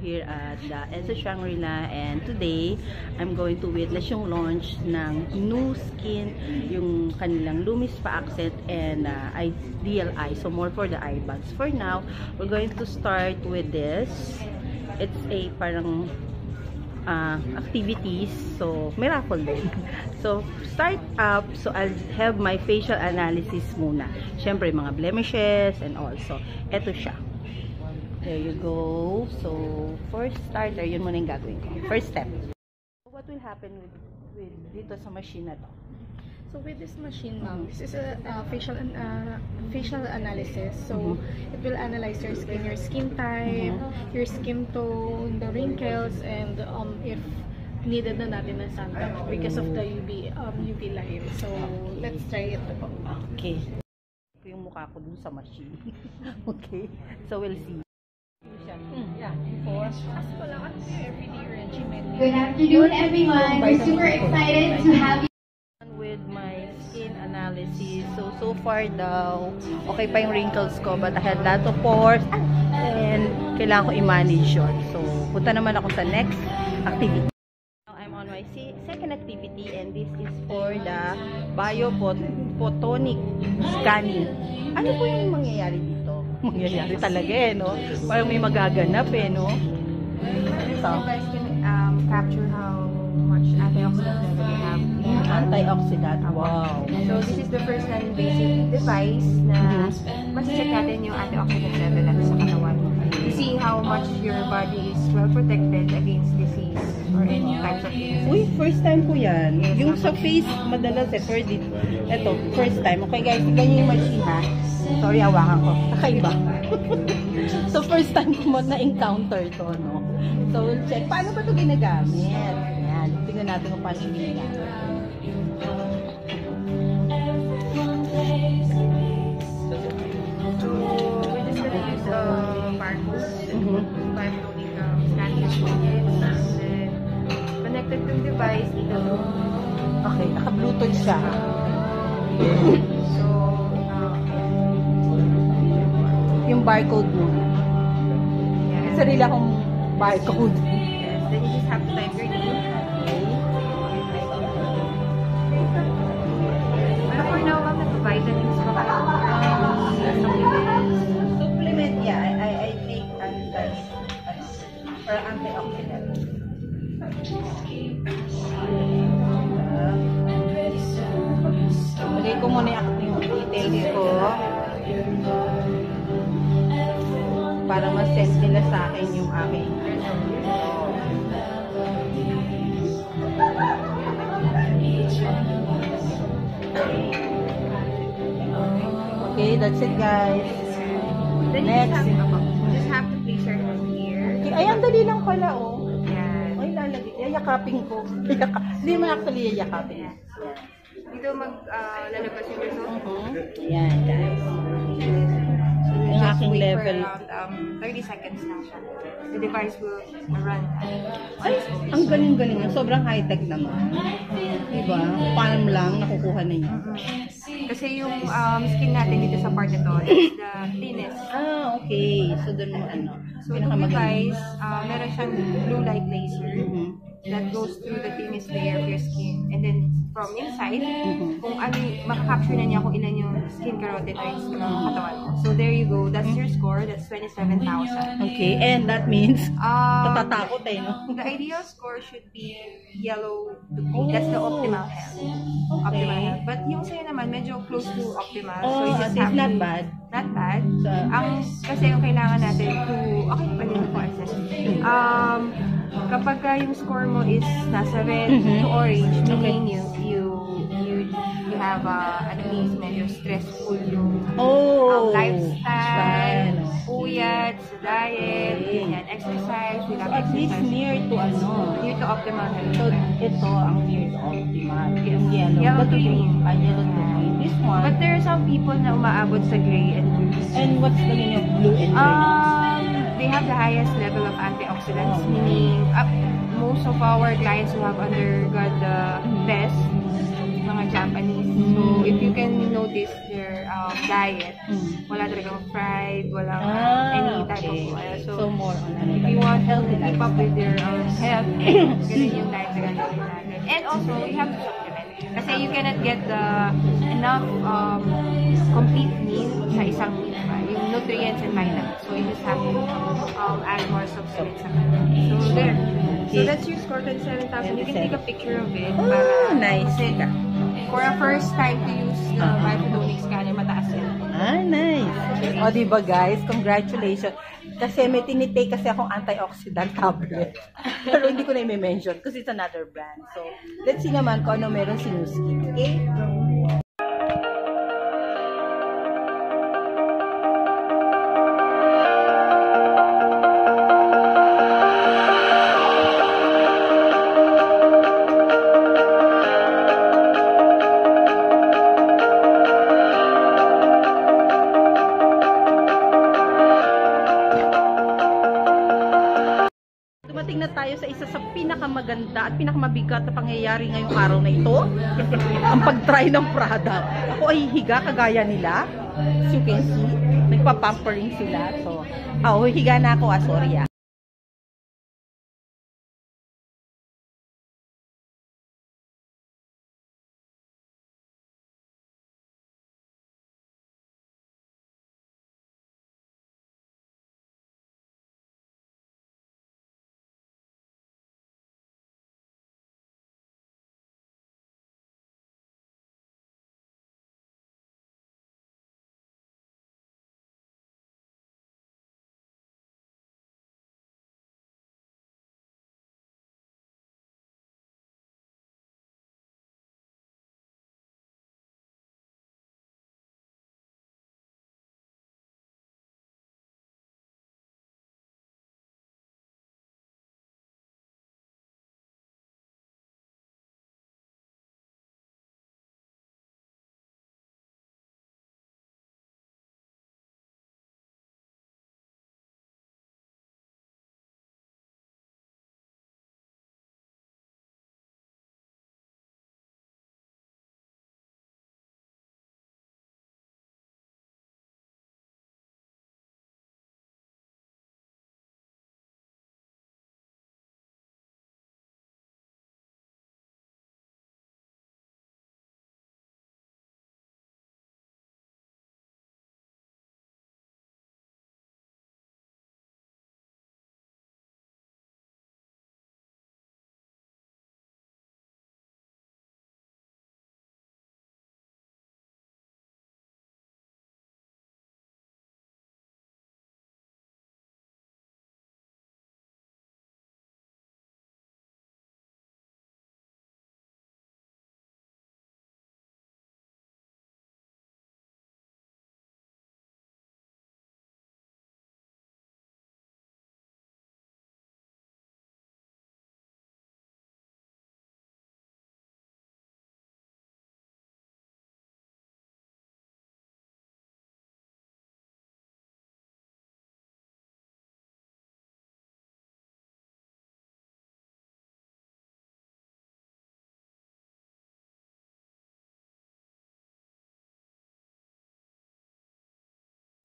here at the EDSA Shangri-La, and today I'm going to witness yung launch ng Nu Skin, yung kanilang Lumi Spa Accent and Ideal Eye. So more for the eye bags. For now, we're going to start with this. It's a parang activities, so may raffle din. So start up, so I'll have my facial analysis muna. Syempre mga blemishes and also eto siya. There you go. So first starter, yun muna yung gagawin ko. First step. What will happen with dito sa machine na to? So with this machine, ma'am, this is a facial analysis. So it will analyze your skin type, your skin tone, the wrinkles, and if needed na natin ng suntan because of the UV light. So let's try it. Okay. Ito yung mukha ko dun sa machine. Okay. So we'll see. Yeah. Good afternoon, everyone. We're super excited to have you. With my skin analysis. So far daw, okay pa yung wrinkles ko, but I had lot of pores and kailangan ko i-manage yun. So, punta naman ako sa next activity. Now, I'm on my second activity, and this is for the Biophotonic Scanning. Ano po yung mangyayari dito? Mangyayari talaga no? Parang may magaganap no? So, you guys can capture how much antioxidant level you have. Antioxidant, wow. So this is the first non-invasive device na masicheck natin yung antioxidant level natin sa katawan. To see how much your body is well protected against disease or any types of disease. Uy, first time ko yan. Yes, yung sa face, madalas heard it. Ito, first time. Okay guys, tignan nyo yung machine ha. Sorry, hawakan ko. Kakaiba. So first time ko na-encounter to, no? So we'll check. Paano ba ito ginagamit? Yan. Tingnan natin kung paano ginagamit. So we're just gonna use the barcode scanning machine, and then connected to the device dito. Okay, naka-Bluetooth siya. So yung barcode mo. yeah. Sarili akong barcode. Yes, then you just have to type your name. Pero for now, ma'am, nag-vitamins pa ba? Supplement, yeah. I take for antioxidant. Lagay ko muna yung details ko para ma-send nila sa akin yung aking okay, that's it guys. Then Next. you just have to place your hand here. Ay, ang dali lang pala oh. Yan. Ay, lalagay. Yayakapin ko. Hindi mo actually yayakapin. Dito lalabas yung result. Yan guys. Yung Just aking wait level. for around 30 seconds lang siya. The device will run. Ay, ang galing-galing. Sobrang high-tech naman. Diba? Palm lang, nakukuha na niya. Kasi yung skin natin dito sa part ito is the thinnest. Ah, okay. So, dun mo ano. So, itong device, meron siyang blue light laser that goes through the thinnest layer of your skin. And then, from inside, kung ano, makakapture na niya kung ilan yung skin carotenoids ng katawan mo. So, there you go. That's your score. That's 27,000. Okay, and that means, natatakot no? The ideal score should be yellow to green. That's the optimal health. Optimal health. But yung sa'yo naman, medyo close to optimal. So, you just have not to, bad. Not bad. So, Kasi yung kailangan natin to, okay, pwede mo po access. Kapag yung score mo is nasa red to orange, meaning you have at least medyo stressful yung lifestyle, puyat, sa diet, ganyan, exercise, without at least exercise. near to Near to optimal health. So, ito ang near to optimal. Yung yellow. Yellow to green. green. Yellow to green. This one. But there are some people na umaabot sa gray and blue. And what's the meaning of blue and green? They have the highest level of antioxidants, meaning most of our clients who have undergone the test mga Japanese. So, if you can notice their diet, wala talagang fried, walang any type of oil. So more on if you want to keep up with your health, ganun yung diet na gagawin natin. And also, you have to supplement. Kasi you cannot get the enough complete meal sa isang meal pa. Yung nutrients and vitamins. So, you just have to add more supplements sa kanya. So, there. So, that's your Scorpion 7000. You can take a picture of it. Oh, nice. For a first time to use the Bifodonic scanner, mataas yan. Nice. O, diba guys? Congratulations. Kasi may tinitake kasi akong antioxidant tablet. Pero hindi ko na i-mention kasi it's another brand. So, let's see naman kung ano meron si Nuski. Okay? Dumating na tayo sa isa sa pinakamaganda at pinakamabigat na pangyayari ngayong araw na ito. Ang pag-try ng product. Ako ay higa kagaya nila. As you can see, nagpa-pampering sila. So, higa na ako, sorry.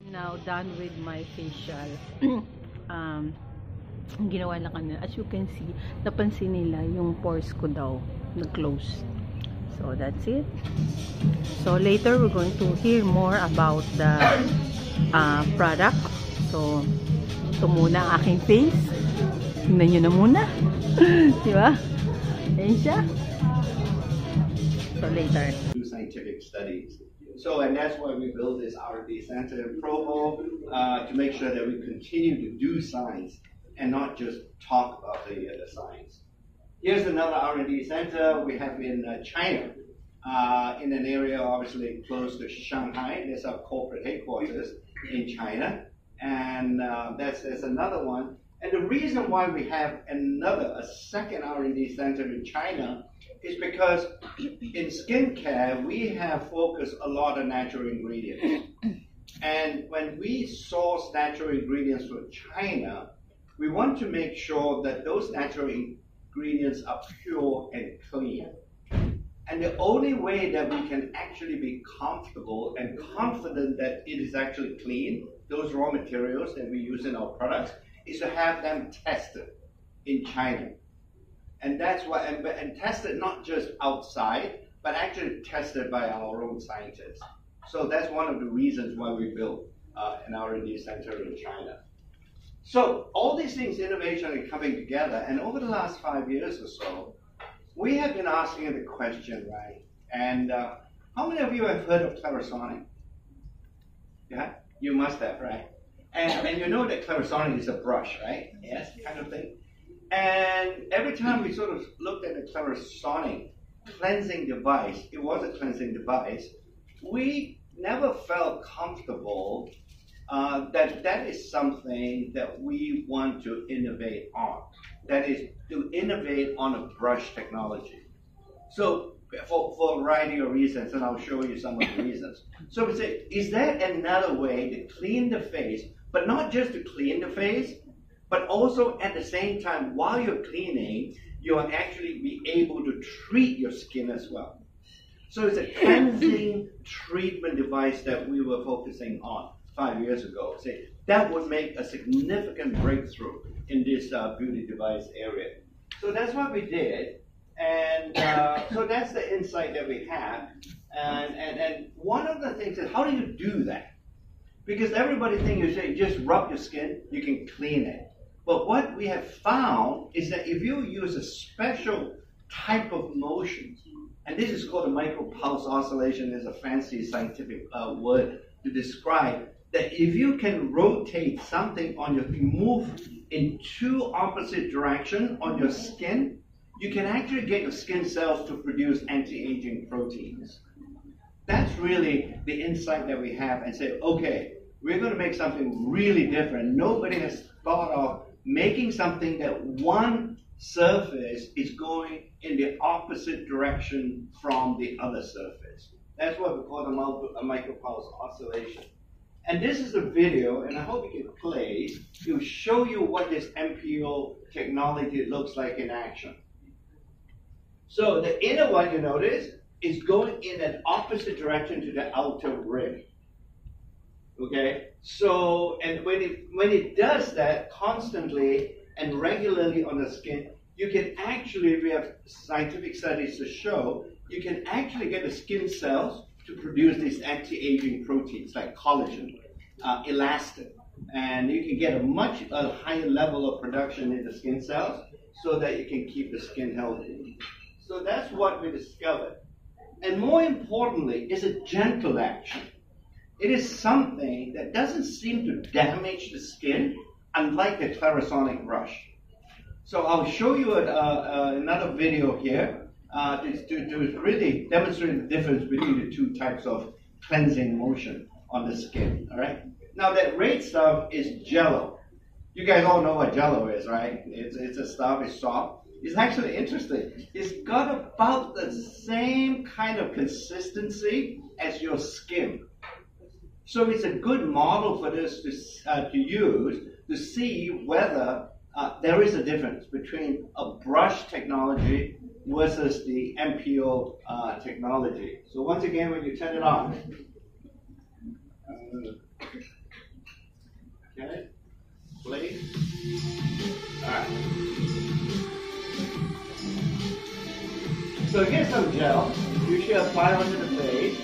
Now done with my facial. Ang ginawa na kanila, as you can see, napansin nila yung pores ko daw nag-close. So that's it. So later we're going to hear more about the product. So ito muna ang aking face. Tingnan nyo na muna. Diba? Ayan siya. So later. Do scientific studies. So, and that's why we built this R&D center in Provo to make sure that we continue to do science and not just talk about the science. Here's another R&D center we have in China, in an area obviously close to Shanghai. There's our corporate headquarters in China, and that's another one. And the reason why we have a second R&D center in China is because in skincare, we have focused a lot on natural ingredients. And when we source natural ingredients from China, we want to make sure that those natural ingredients are pure and clean. And the only way that we can actually be comfortable and confident that it is actually clean, those raw materials that we use in our products, is to have them tested in China. And that's why, and tested not just outside, but actually tested by our own scientists. So that's one of the reasons why we built an R&D center in China. So all these things, innovation, are coming together. And over the last 5 years or so, we have been asking the question, right? And how many of you have heard of Clarisonic? Yeah, you must have, right? And you know that Clarisonic is a brush, right? Yes, kind of thing. And every time we sort of looked at the Clarisonic cleansing device, it was a cleansing device, we never felt comfortable that is something that we want to innovate on. That is, to innovate on a brush technology. So, for a variety of reasons, and I'll show you some of the reasons. So we say, is there another way to clean the face, but not just to clean the face, but also at the same time, while you're cleaning, you'll actually be able to treat your skin as well. So it's a cleansing treatment device that we were focusing on 5 years ago. Say, that would make a significant breakthrough in this beauty device area. So that's what we did. And so that's the insight that we have. And one of the things is, how do you do that? Because everybody thinks you say, just rub your skin, you can clean it. But what we have found is that if you use a special type of motion, and this is called a micropulse oscillation, is a fancy scientific word to describe, that if you can rotate something on your, move in two opposite directions on your skin, you can actually get your skin cells to produce anti-aging proteins. That's really the insight that we have, and say, okay, we're going to make something really different. Nobody has thought of making something that one surface is going in the opposite direction from the other surface. That's what we call a micropulse oscillation. And this is a video, and I hope you can play, to show you what this MPO technology looks like in action. So the inner one, you notice, is going in an opposite direction to the outer rim. Okay? So, and when it does that constantly and regularly on the skin, you can actually, we have scientific studies to show, you can actually get the skin cells to produce these anti-aging proteins like collagen, elastin. And you can get a much higher level of production in the skin cells so that you can keep the skin healthy. So that's what we discovered. And more importantly, it's a gentle action. It is something that doesn't seem to damage the skin, unlike the Clarisonic brush. So I'll show you another video here to really demonstrate the difference between the two types of cleansing motion on the skin. All right. Now that red stuff is Jello. You guys all know what Jello is, right? It's a stuff. It's soft. It's actually interesting. It's got about the same kind of consistency as your skin. So it's a good model for this to use to see whether there is a difference between a brush technology versus the MPO technology. So once again, when you turn it on, okay, play. All right. So here's some gel. You should apply onto the face,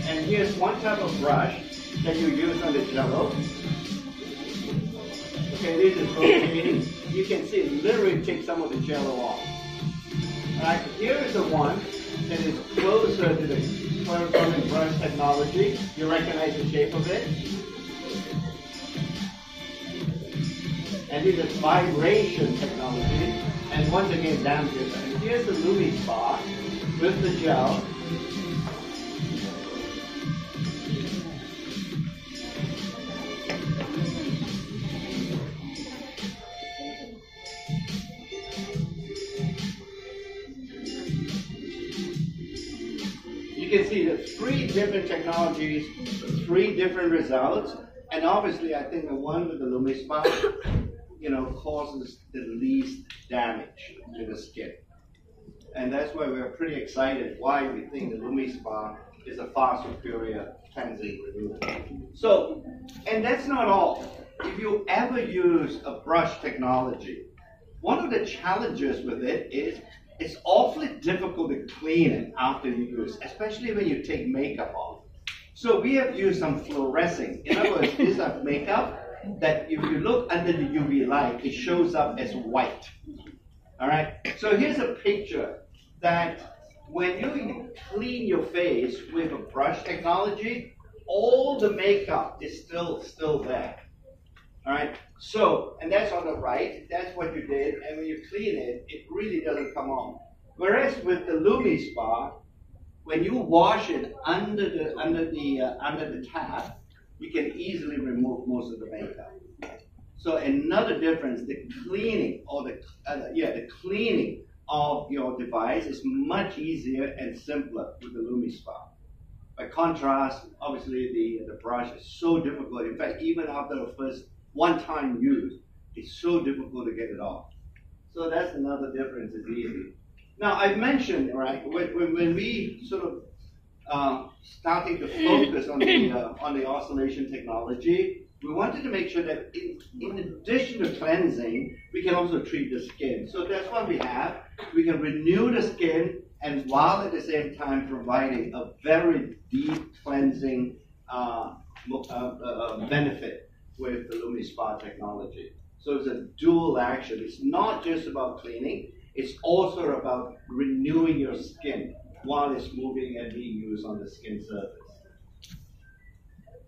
and here's one type of brush that you use on the Jello. Okay, this is rotating. You can see it literally take some of the Jello off. Alright, here is the one that is closer to the Clarisonic brush technology. You recognize the shape of it? And this is vibration technology. And once again, down here. And here's the LumiSpa with the gel. You can see the 3 different technologies, 3 different results, and obviously I think the one with the LumiSpa, causes the least damage to the skin. And that's why we're pretty excited why we think the LumiSpa is a far superior cleansing remover. So, and that's not all. If you ever use a brush technology, one of the challenges with it is it's awfully difficult to clean it after you use, especially when you take makeup off. So we have used some fluorescing. In other words, these are makeup that if you look under the UV light, it shows up as white. All right. So here's a picture that when you clean your face with a brush technology, all the makeup is still there. All right. So, and that's on the right. That's what you did. And when you clean it, it really doesn't come off. Whereas with the LumiSpa, when you wash it under the tap, you can easily remove most of the makeup. So another difference, the cleaning or the cleaning of your device is much easier and simpler with the LumiSpa. By contrast, obviously the brush is so difficult. In fact, even after the first one-time use, it's so difficult to get it off. So that's another difference. It's easy. Now I've mentioned, right, when we sort of starting to focus on the oscillation technology, we wanted to make sure that in addition to cleansing, we can also treat the skin. So that's what we have. We can renew the skin, and while at the same time providing a very deep cleansing benefit with the LumiSpa technology. So it's a dual action. It's not just about cleaning, it's also about renewing your skin while it's moving and being used on the skin surface.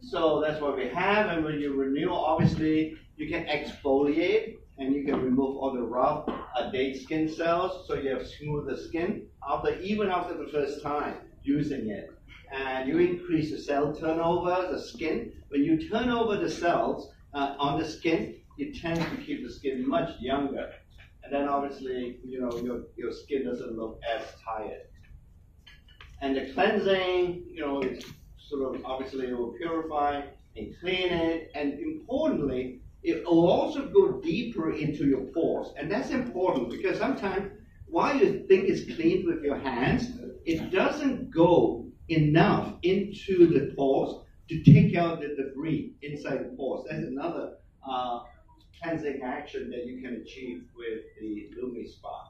So that's what we have, and when you renew, obviously, you can exfoliate, and you can remove all the rough, dead skin cells, so you have smoother skin, even after the first time using it. And you increase the cell turnover, the skin. When you turn over the cells on the skin, it tends to keep the skin much younger. And then obviously, you know, your skin doesn't look as tired. And the cleansing, you know, it's sort of obviously it will purify and clean it. And importantly, it will also go deeper into your pores. And that's important because sometimes while you think it's cleaned with your hands, it doesn't go enough into the pores to take out the debris inside the pores. That's another cleansing action that you can achieve with the LumiSpa.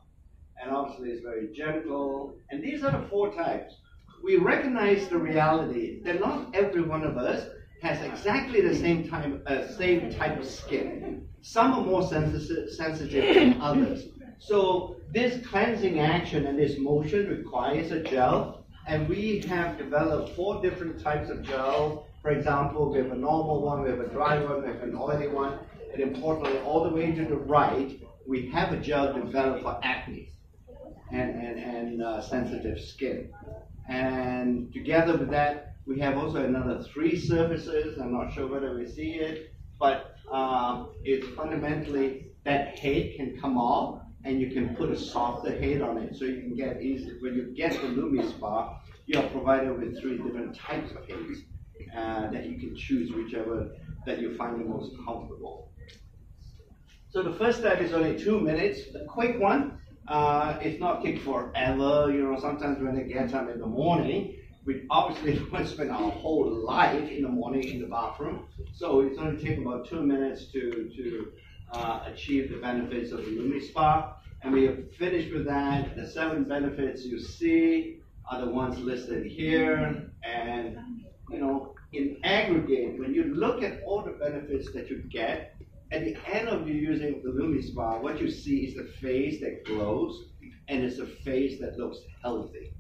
And obviously it's very gentle. And these are the 4 types. We recognize the reality that not every one of us has exactly the same type of skin. Some are more sensitive than others. So this cleansing action and this motion requires a gel, and we have developed 4 different types of gel. For example, we have a normal one, we have a dry one, we have an oily one, and importantly, all the way to the right, we have a gel developed for acne and sensitive skin. And together with that, we have also another 3 surfaces. I'm not sure whether we see it, but it's fundamentally that head can come off, and you can put a softer head on it, so you can get easy. When you get the LumiSpa, you are provided with 3 different types of heads that you can choose whichever that you find the most comfortable. So the first step is only 2 minutes, a quick one. It's not take forever. You know, sometimes when it gets up in the morning, we obviously don't spend our whole life in the morning in the bathroom. So it's only take about 2 minutes to achieve the benefits of the LumiSpa. And we have finished with that. The 7 benefits you see are the ones listed here. And, you know, in aggregate, when you look at all the benefits that you get, at the end of you using the LumiSpa, what you see is the face that glows, and it's a face that looks healthy.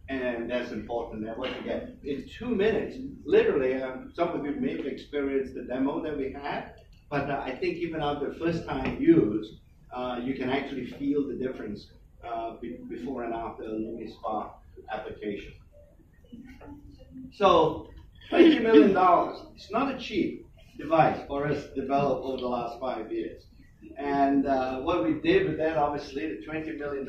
And that's important. And what you get in 2 minutes, literally, some of you may have experienced the demo that we had, but I think even after the first time use, you can actually feel the difference before and after the LumiSpa application. So, $20 million. It's not a cheap device for us developed over the last 5 years. And what we did with that, obviously, the $20 million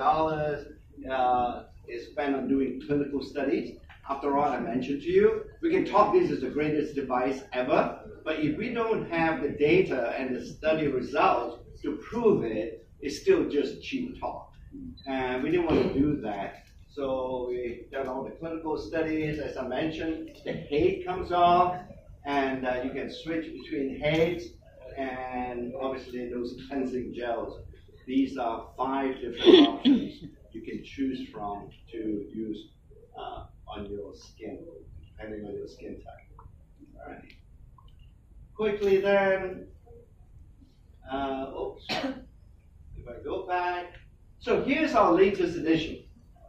is spent on doing clinical studies. After all, I mentioned to you, we can talk this is the greatest device ever, but if we don't have the data and the study results to prove it, it's still just cheap talk. And we didn't want to do that. So we done all the clinical studies, as I mentioned. The head comes off, and you can switch between heads and obviously those cleansing gels. These are 5 different options you can choose from to use on your skin, depending on your skin type. All right. Quickly then, oops, if I go back. So here's our latest edition.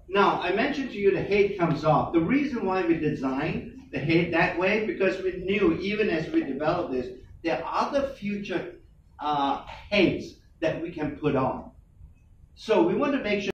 Now, I mentioned to you the head comes off. The reason why we designed the head that way, because we knew, even as we developed this, there are other future heads that we can put on. So we want to make sure